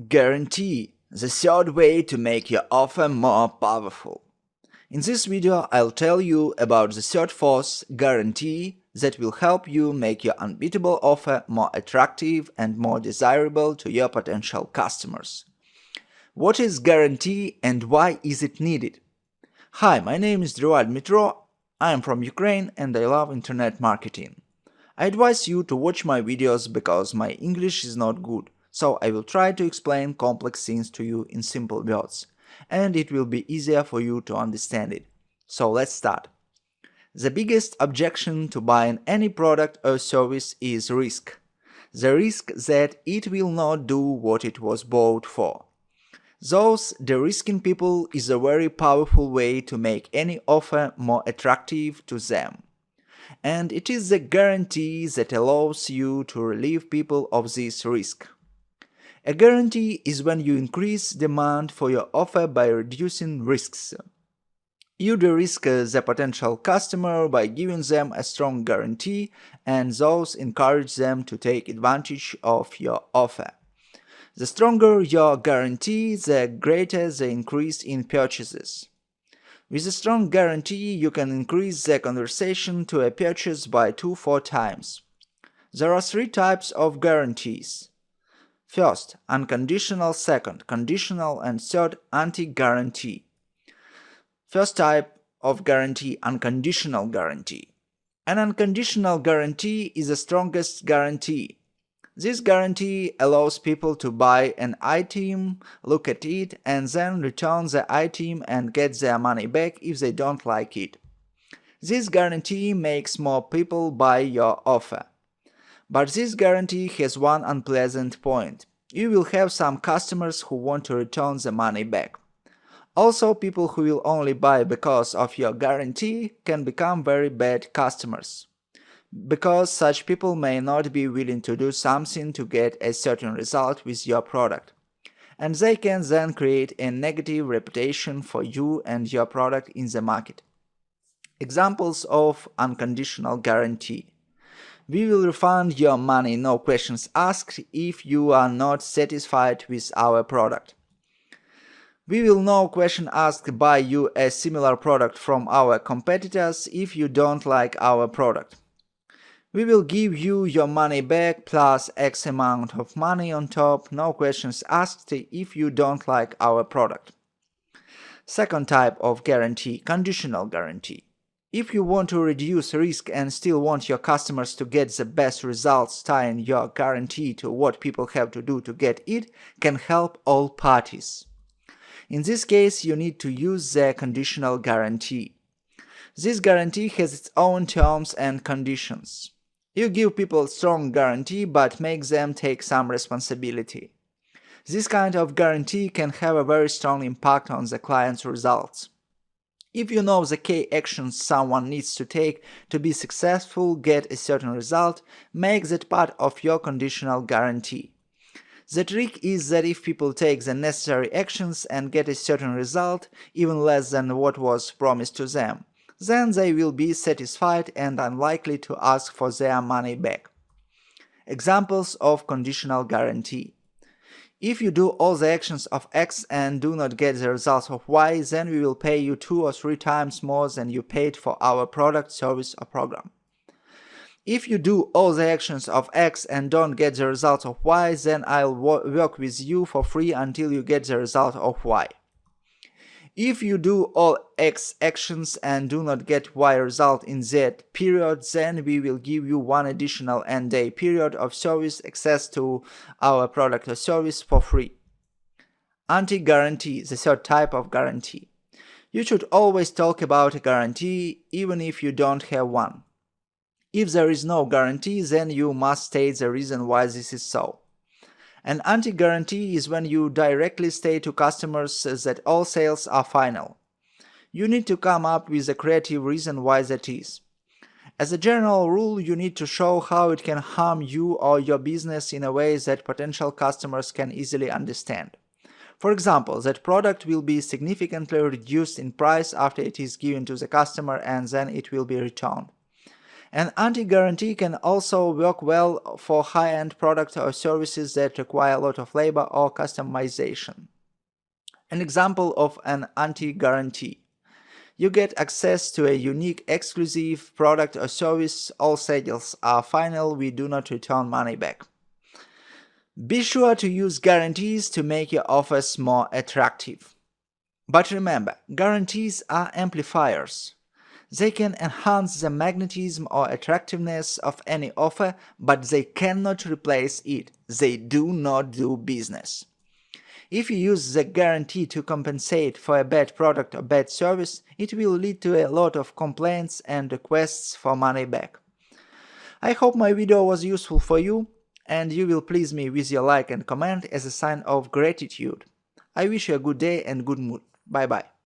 Guarantee, the third way to make your offer more powerful. In this video, I'll tell you about the third force, guarantee, that will help you make your unbeatable offer more attractive and more desirable to your potential customers. What is guarantee and why is it needed? Hi, my name is Dmitro. I am from Ukraine and I love internet marketing. I advise you to watch my videos because my English is not good. So I will try to explain complex things to you in simple words, and it will be easier for you to understand it. So let's start. The biggest objection to buying any product or service is risk. The risk that it will not do what it was bought for. Thus, de-risking people is a very powerful way to make any offer more attractive to them. And it is the guarantee that allows you to relieve people of this risk. A guarantee is when you increase demand for your offer by reducing risks. You de-risk the potential customer by giving them a strong guarantee and thus encourage them to take advantage of your offer. The stronger your guarantee, the greater the increase in purchases. With a strong guarantee, you can increase the conversion to a purchase by 2-4 times. There are 3 types of guarantees. First, unconditional, second, conditional, and third, anti-guarantee. First type of guarantee, unconditional guarantee. An unconditional guarantee is the strongest guarantee. This guarantee allows people to buy an item, look at it, and then return the item and get their money back if they don't like it. This guarantee makes more people buy your offer. But this guarantee has one unpleasant point. You will have some customers who want to return the money back. Also, people who will only buy because of your guarantee can become very bad customers. Because such people may not be willing to do something to get a certain result with your product. And they can then create a negative reputation for you and your product in the market. Examples of unconditional guarantee. We will refund your money, no questions asked, if you are not satisfied with our product. We will no question asked buy you a similar product from our competitors if you don't like our product. We will give you your money back plus X amount of money on top, no questions asked if you don't like our product. Second type of guarantee, conditional guarantee. If you want to reduce risk and still want your customers to get the best results, tying your guarantee to what people have to do to get it can help all parties. In this case, you need to use the conditional guarantee. This guarantee has its own terms and conditions. You give people a strong guarantee but make them take some responsibility. This kind of guarantee can have a very strong impact on the client's results. If you know the key actions someone needs to take to be successful, get a certain result, make that part of your conditional guarantee. The trick is that if people take the necessary actions and get a certain result, even less than what was promised to them, then they will be satisfied and unlikely to ask for their money back. Examples of conditional guarantee. If you do all the actions of X and do not get the results of Y, then we will pay you 2 or 3 times more than you paid for our product, service, or program. If you do all the actions of X and don't get the results of Y, then I'll work with you for free until you get the result of Y. If you do all X actions and do not get Y result in that period, then we will give you 1 additional N-day period of service access to our product or service for free. Anti-guarantee, the third type of guarantee. You should always talk about a guarantee even if you don't have one. If there is no guarantee, then you must state the reason why this is so. An anti-guarantee is when you directly state to customers that all sales are final. You need to come up with a creative reason why that is. As a general rule, you need to show how it can harm you or your business in a way that potential customers can easily understand. For example, that product will be significantly reduced in price after it is given to the customer and then it will be returned. An anti-guarantee can also work well for high-end products or services that require a lot of labor or customization. An example of an anti-guarantee. You get access to a unique exclusive product or service. All sales are final. We do not return money back. Be sure to use guarantees to make your offers more attractive. But remember, guarantees are amplifiers. They can enhance the magnetism or attractiveness of any offer, but they cannot replace it. They do not do business. If you use the guarantee to compensate for a bad product or bad service, it will lead to a lot of complaints and requests for money back. I hope my video was useful for you, and you will please me with your like and comment as a sign of gratitude. I wish you a good day and good mood. Bye bye.